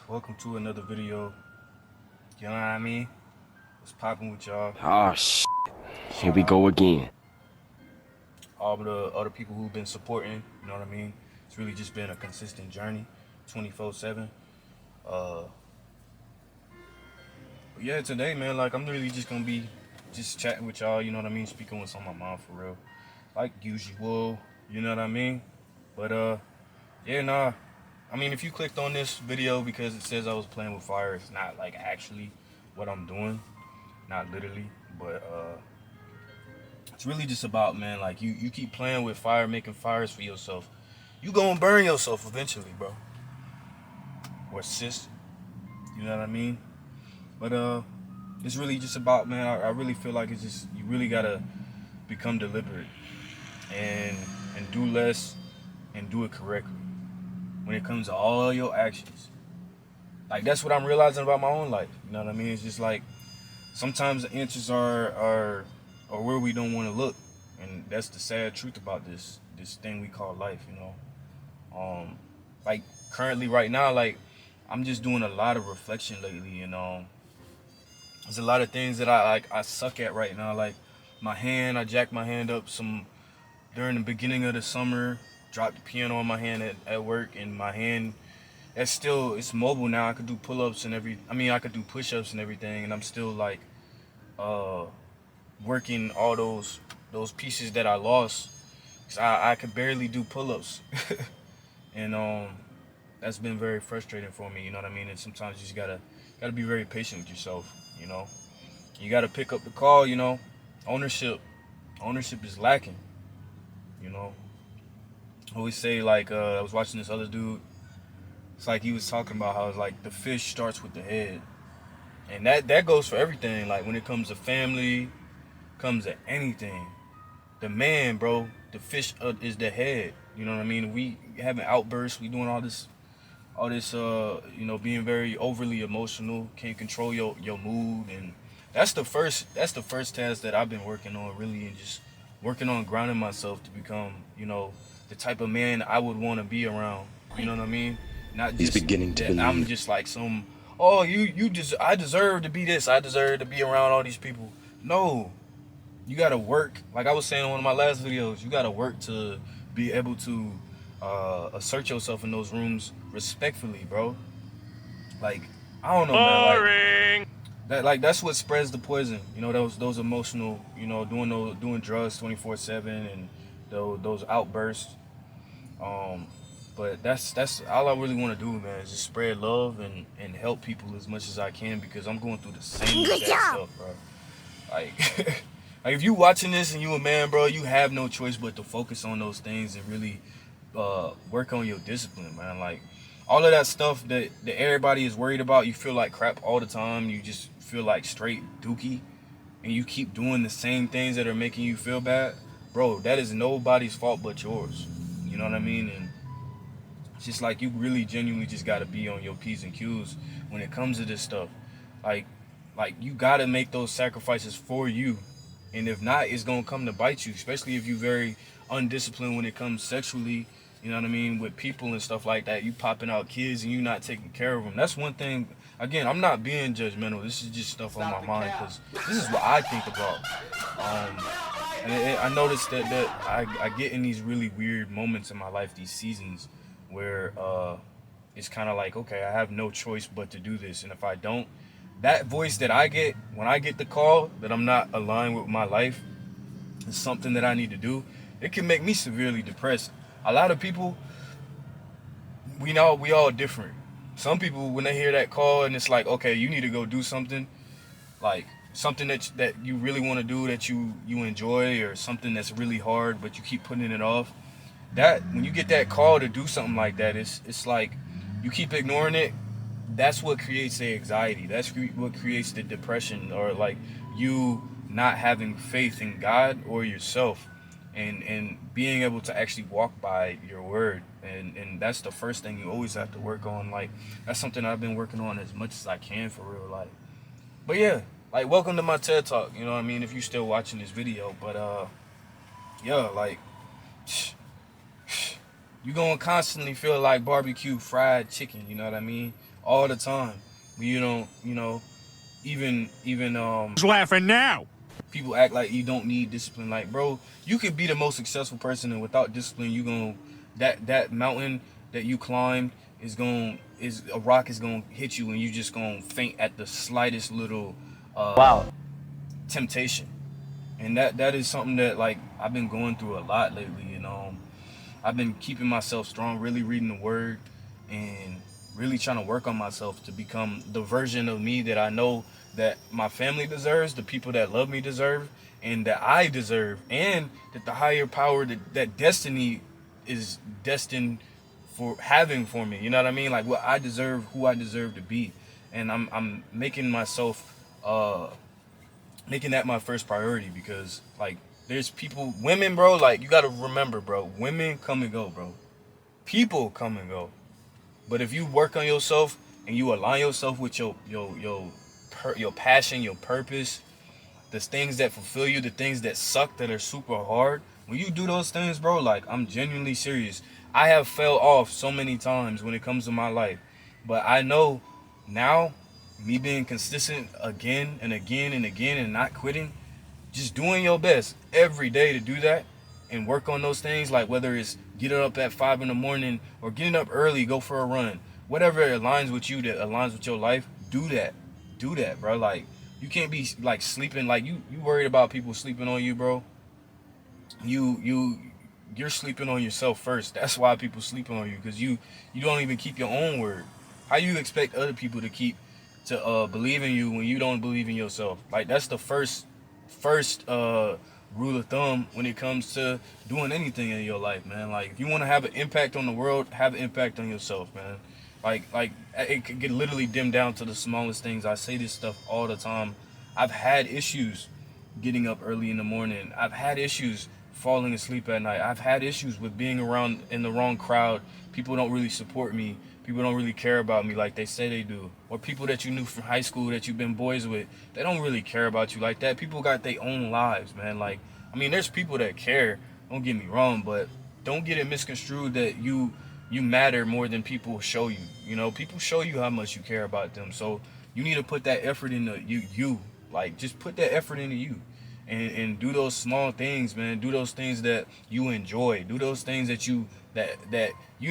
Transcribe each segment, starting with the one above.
Welcome to another video. You know what I mean? What's popping with y'all? Oh, shit. Here Shout we out go again. all the other people who've been supporting. You know what I mean? It's really just been a consistent journey, 24/7. Uh, but yeah, today, man, like I'm really just gonna be just chatting with y'all. You know what I mean? Speaking what's on my mind for real, like usual. You know what I mean? But yeah, nah. I mean, if you clicked on this video because it says I was playing with fire, it's not like actually what I'm doing, not literally, but it's really just about, man, like you keep playing with fire, making fires for yourself, you gonna burn yourself eventually, bro, or sis. You know what I mean? But it's really just about, man. I really feel like it's just you really gotta become deliberate and and do less and do it correctly when it comes to all your actions. Like that's what I'm realizing about my own life. You know what I mean? It's just like sometimes the answers are where we don't want to look, and that's the sad truth about this thing we call life. You know, like currently right now, like I'm just doing a lot of reflection lately, and there's a lot of things that I suck at right now. Like I jacked my hand up some during the beginning of the summer, dropped the piano on my hand at work, and my hand it's mobile now. I could do pull-ups and I could do push-ups and everything, and I'm still like uh working all those pieces that I lost, cause I could barely do pull-ups. And that's been very frustrating for me. You know what I mean? And sometimes you just gotta be very patient with yourself. You know, you gotta pick up the call. You know, ownership is lacking. You know, I always say, like I was watching this other dude. It's like he was talking about how it's like the fish starts with the head, and that goes for everything. Like when it comes to family, comes to anything. The man, bro, the fish is the head. You know what I mean? We having outbursts. We doing all this, being very overly emotional. Can't control your mood, and that's the first task that I've been working on, really, and just working on grounding myself to become, the type of man I would want to be around. You know what I mean? Not He's just beginning to that I'm believe. just like some. Oh, I deserve to be this. I deserve to be around all these people. No, you gotta work. Like I was saying in one of my last videos, you gotta work to be able to assert yourself in those rooms respectfully, bro. Like I don't know, man. Like Boring. that's what spreads the poison. You know, those emotional. You know, doing drugs 24/7 and those outbursts. Um, but that's all I really want to do, man. Is just spread love and help people as much as I can because I'm going through the same exact stuff, bro. Like, like if you watching this and you a man, bro, you have no choice but to focus on those things and really work on your discipline, man. Like all of that stuff that everybody is worried about, you feel like crap all the time. You just feel like straight dookie, and you keep doing the same things that are making you feel bad, bro. That is nobody's fault but yours. You know what I mean? And it's just like you really genuinely just gotta be on your P's and Q's when it comes to this stuff. Like like you gotta make those sacrifices for you. And if not, it's gonna come to bite you, especially if you very undisciplined when it comes sexually, you know what I mean, with people and stuff like that. You popping out kids and you not taking care of them. That's one thing. Again, I'm not being judgmental. This is just stuff on my mind because this is what I think about. Um, and I noticed that I get in these really weird moments in my life, these seasons, where it's kind of like, okay, I have no choice but to do this, and if I don't, that voice that I get when I get the call that I'm not aligned with my life is something that I need to do. It can make me severely depressed. A lot of people, we all different. Some people, when they hear that call and it's like, okay, you need to go do something, like something that you really want to do, that you enjoy, or something that's really hard but you keep putting it off. That when you get that call to do something like that, it's like you keep ignoring it. That's what creates the anxiety. That's what creates the depression, or like you not having faith in God or yourself, and being able to actually walk by your word. And that's the first thing you always have to work on. Like that's something I've been working on as much as I can for real. Like, but yeah, like welcome to my TED Talk. You know what I mean? If you still watching this video, but yeah, like You gonna constantly feel like barbecue fried chicken, you know what I mean? All the time. You don't, even Who's laughing now? people act like you don't need discipline. Like, bro, you could be the most successful person, and without discipline, you gonna that mountain that you climbed is a rock is gonna hit you, and you just gonna faint at the slightest little Wow. temptation. And that is something that, like, I've been going through a lot lately. I've been keeping myself strong, really reading the word, and really trying to work on myself to become the version of me that I know that my family deserves, the people that love me deserve, and that I deserve, and that the higher power, that destiny is destined for having for me. You know what I mean? Like, what I deserve, who I deserve to be. And I'm making myself making that my first priority, because, like, there's people, women, bro, like, you gotta remember, bro, women come and go, bro. People come and go. But if you work on yourself and you align yourself with your passion, your purpose, the things that fulfill you, the things that suck, that are super hard, when you do those things, bro, like, I'm genuinely serious. I have fell off so many times when it comes to my life, but I know now, me being consistent again and again and again and not quitting, just doing your best every day to do that and work on those things, like whether it's getting up at 5 in the morning or getting up early, go for a run, whatever aligns with you, that aligns with your life, do that, bro. Like, you can't be like sleeping, like, you worried about people sleeping on you, bro. You're sleeping on yourself first. That's why people sleeping on you, because you don't even keep your own word. How you expect other people to believe in you when you don't believe in yourself? Like, that's the first rule of thumb when it comes to doing anything in your life, man. Like, if you want to have an impact on the world, have an impact on yourself, man. Like it could get literally dimmed down to the smallest things. I say this stuff all the time. I've had issues getting up early in the morning. I've had issues falling asleep at night. I've had issues with being around in the wrong crowd. People don't really support me. People don't really care about me like they say they do. Or people that you knew from high school that you've been boys with, they don't really care about you like that. People got their own lives, man. Like, I mean, there's people that care, don't get me wrong, but don't get it misconstrued that you matter more than people show you. You know, people show you how much you care about them. So you need to put that effort into you. Like, just put that effort into you. And do those small things, man. Do those things that you enjoy. Do those things that you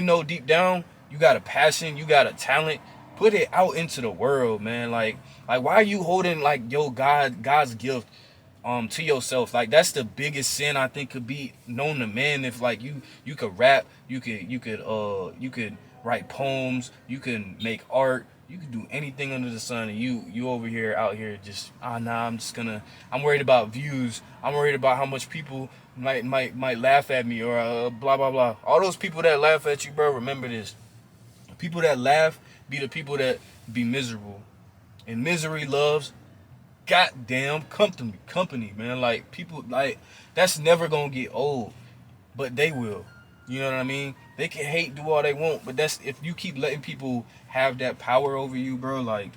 know deep down you got a passion, you got a talent. Put it out into the world, man. Like why are you holding, like, God's gift to yourself? Like, that's the biggest sin I think could be known to man. If, like, you could rap, you could write poems, you can make art, you could do anything under the sun, and you over here out here just I'm worried about views, I'm worried about how much people might laugh at me, or blah blah blah. All those people that laugh at you, bro, remember this: people that laugh be the people that be miserable, and misery loves goddamn company, man. Like, people, like, that's never gonna get old, but they will. You know what I mean? They can hate, do all they want, but that's if you keep letting people have that power over you, bro. Like,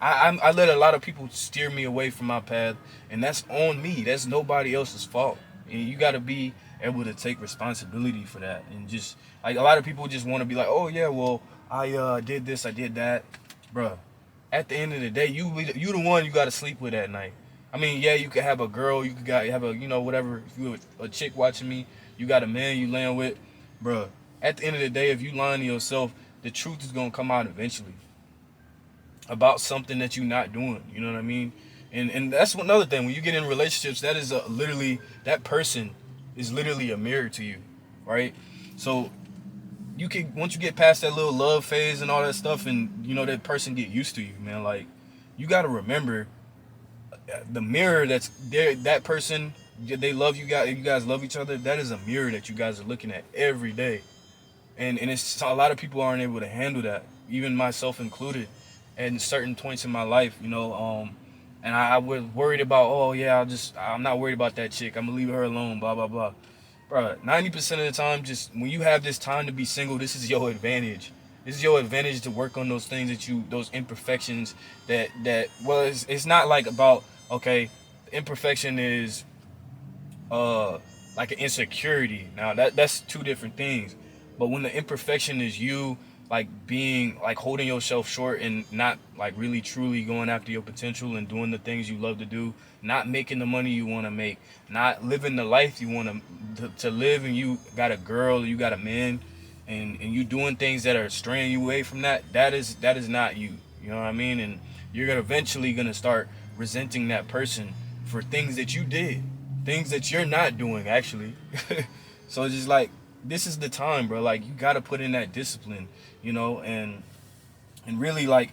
I let a lot of people steer me away from my path, and that's on me. That's nobody else's fault. And you got to be able to take responsibility for that. And just, like, a lot of people just want to be like, oh yeah, well, I did this, I did that, bro. At the end of the day, you the one you got to sleep with at night. I mean, yeah, you could have a girl, you could have a, whatever. If you a chick watching me, you got a man you laying with, bro. At the end of the day, if you lying to yourself, the truth is gonna come out eventually about something that you're not doing. You know what I mean? And that's another thing. When you get in relationships, that is literally, that person is literally a mirror to you, right? So you can, once you get past that little love phase and all that stuff, and that person get used to you, man. Like, you got to remember the mirror that's there. That person, they love you guys. You guys love each other. That is a mirror that you guys are looking at every day, and it's a lot of people aren't able to handle that, even myself included, at certain points in my life, and I was worried about, oh yeah, I'm not worried about that chick, I'm gonna leave her alone, blah blah blah. Bro, 90% of the time, just when you have this time to be single, this is your advantage. This is your advantage to work on those things those imperfections that it's not like about, okay, the imperfection is like an insecurity. Now that's two different things. But when the imperfection is you like being like holding yourself short and not like really truly going after your potential and doing the things you love to do, not making the money you want to make, not living the life you want to live, and you got a girl, you got a man, and you doing things that are straying you away from that, that is not you. You know what I mean? And you're gonna eventually gonna start resenting that person for things that you did, things that you're not doing actually. So it's just like, this is the time, bro. Like, you gotta put in that discipline, you know, and really like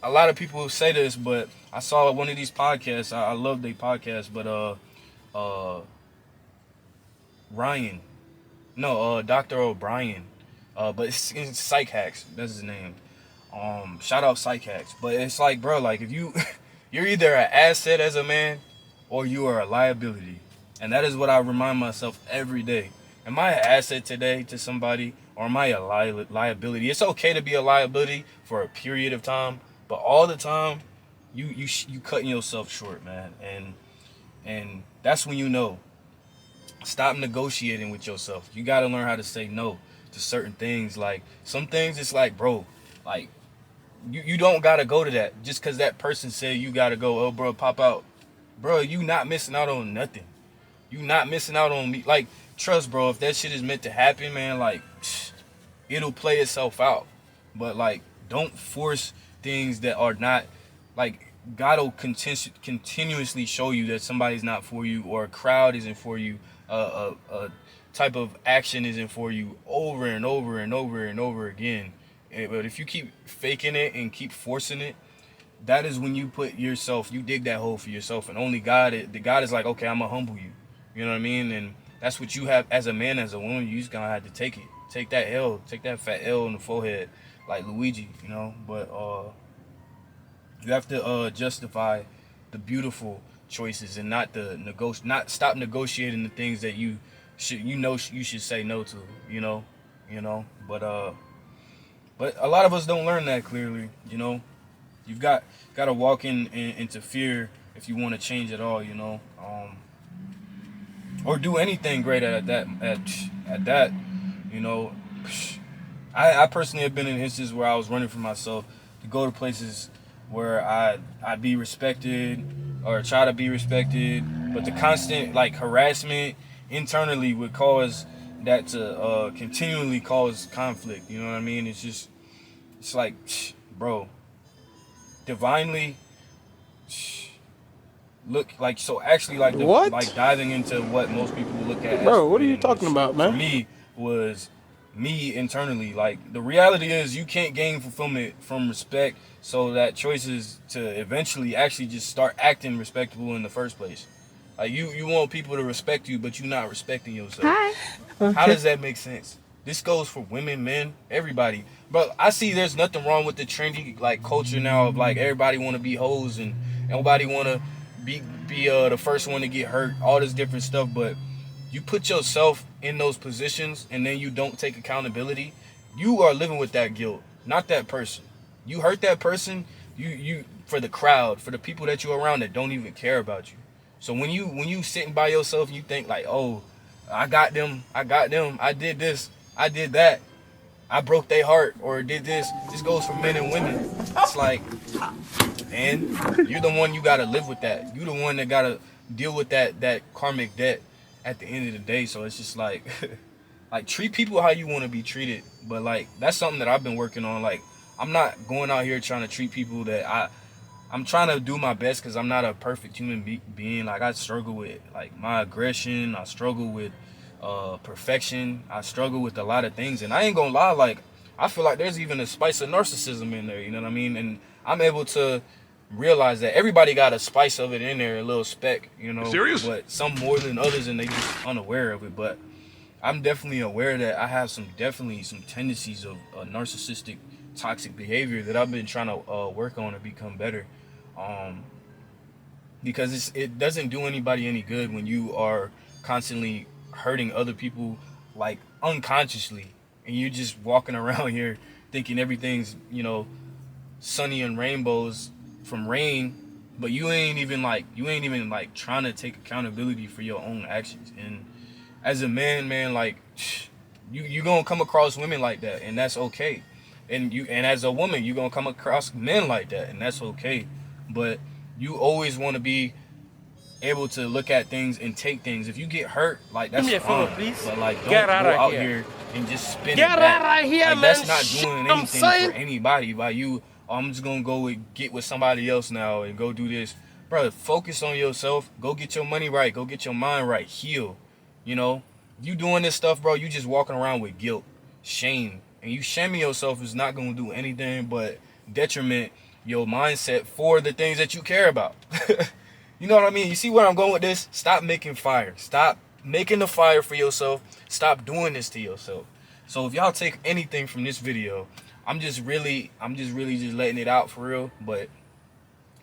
a lot of people say this, but I saw one of these podcasts. I love their podcast, but Ryan, no, Dr. O'Brien, but it's Psych Hacks. That's his name. Shout out Psych Hacks. But it's like, bro, like if you you're either an asset as a man or you are a liability. And that is what I remind myself every day. Am I an asset today to somebody, or am I a liability? It's okay to be a liability for a period of time, but all the time, you cutting yourself short, man. And that's when you know. Stop negotiating with yourself. You got to learn how to say no to certain things. Like, some things, it's like, bro, like, you don't got to go to that. Just because that person said you got to go, oh, bro, pop out. Bro, you not missing out on nothing. You not missing out on me. Like, trust, bro, if that shit is meant to happen, man, like, it'll play itself out. But, like, don't force things that are not, like, God will continuously show you that somebody's not for you, or a crowd isn't for you, a type of action isn't for you, over and over and over and over again. But if you keep faking it and keep forcing it, that is when you put yourself, you dig that hole for yourself. And only God is like, okay, I'm gonna humble you. You know what I mean? And that's what you have as a man, as a woman. You just gonna have to take it. Take that L. Take that fat L in the forehead, like Luigi, you know? But you have to justify the beautiful choices, and not stop negotiating the things that you should say no to, you know? But a lot of us don't learn that clearly, you know? You've got to walk into fear if you want to change at all, you know? Or do anything great at that, you know. I personally have been in instances where I was running for myself to go to places where I'd be respected, or try to be respected, but the constant like harassment internally would cause that to continually cause conflict. You know what I mean? It's like, bro, divinely. Look, like, so actually, like, What? like diving into what most people look at. Bro, what are you talking about, man? For me, was me internally. Like, the reality is, you can't gain fulfillment from respect, so that choice is to eventually actually just start acting respectable in the first place. Like, you want people to respect you, but you're not respecting yourself. Hi. Okay. How does that make sense? This goes for women, men, everybody. But I see there's nothing wrong with the trendy like culture now of like everybody want to be hoes and nobody want to be the first one to get hurt, all this different stuff. But you put yourself in those positions and then you don't take accountability, you are living with that guilt, not that person. You hurt that person, you for the crowd, for the people that you're around that don't even care about you. So when you sitting by yourself and you think like, oh, I got them, I did this, I did that, I broke their heart, or did this. This goes for men and women. It's like, and you're the one, you gotta live with that. You're the one that gotta deal with that karmic debt at the end of the day. So it's just like, like, treat people how you want to be treated. But like, that's something that I've been working on. Like, I'm not going out here trying to treat people that I'm trying to do my best, because I'm not a perfect human being. Like, I struggle with like my aggression. I struggle with perfection. I struggle with a lot of things, and I ain't gonna lie, like, I feel like there's even a spice of narcissism in there, you know what I mean? And I'm able to realize that everybody got a spice of it in there, a little speck, you know. Serious? But some more than others, and they just unaware of it. But I'm definitely aware that I have some tendencies of narcissistic, toxic behavior that I've been trying to work on to become better. Because it doesn't do anybody any good when you are constantly hurting other people, like, unconsciously, and you're just walking around here thinking everything's, you know, sunny and rainbows from rain, but you ain't even like trying to take accountability for your own actions. And as a man, like you gonna come across women like that, and that's okay. And as a woman, you gonna come across men like that, and that's okay. But you always want to be able to look at things and take things. If you get hurt, like that's fine. But like, don't go out here and just spin it back. Like that's not doing anything for anybody. By you, oh, I'm just gonna go and get with somebody else now and go do this, bro. Focus on yourself. Go get your money right. Go get your mind right. Heal. You know, you doing this stuff, bro. You just walking around with guilt, shame, and you shaming yourself is not gonna do anything but detriment your mindset for the things that you care about. You know what I mean? You see where I'm going with this? Stop making fire. Stop making the fire for yourself. Stop doing this to yourself. So if y'all take anything from this video, I'm just really letting it out for real. But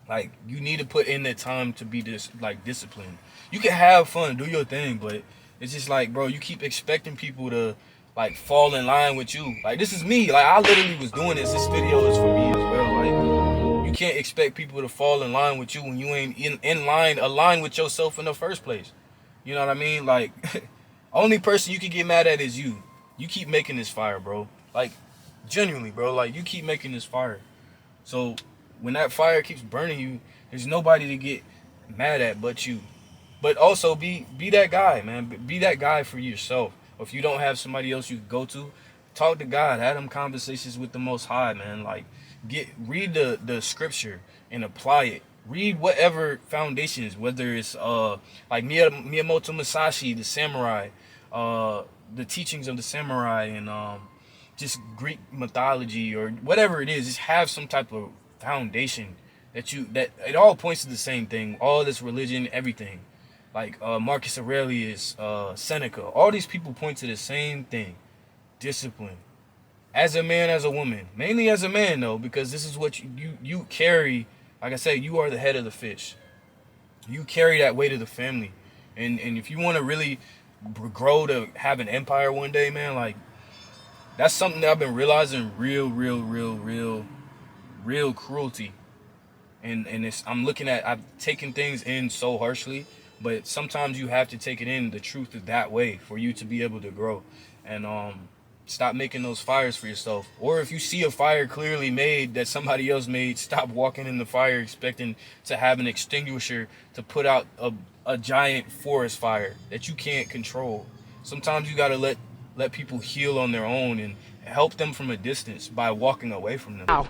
like, you need to put in the time to be disciplined. You can have fun, do your thing, but it's just like, bro, you keep expecting people to like fall in line with you. Like, this is me. Like, I literally was doing this. This video is for me as well. Like, you can't expect people to fall in line with you when you ain't aligned with yourself in the first place. You know what I mean? Like, only person you can get mad at is you. You keep making this fire, bro. Like, genuinely, bro. Like, you keep making this fire. So when that fire keeps burning you, there's nobody to get mad at but you. But also be that guy, man. Be that guy for yourself. Or if you don't have somebody else you can go to, talk to God. Have them conversations with the Most High, man. Like, read the scripture and apply it. Read whatever foundations, whether it's like Miyamoto Musashi, the samurai, the teachings of the samurai, and just Greek mythology or whatever it is. Just have some type of foundation that it all points to the same thing. All this religion, everything. Like Marcus Aurelius, Seneca, all these people point to the same thing: discipline. As a man, as a woman, mainly as a man though, because this is what you carry. Like I said, you are the head of the fish. You carry that weight of the family, and if you want to really grow to have an empire one day, man, like that's something that I've been realizing. Real cruelty, and I've taken things in so harshly. But sometimes you have to take it in, the truth that way, for you to be able to grow. And stop making those fires for yourself. Or if you see a fire clearly made that somebody else made, stop walking in the fire expecting to have an extinguisher to put out a giant forest fire that you can't control. Sometimes you gotta let people heal on their own and help them from a distance by walking away from them. Ow.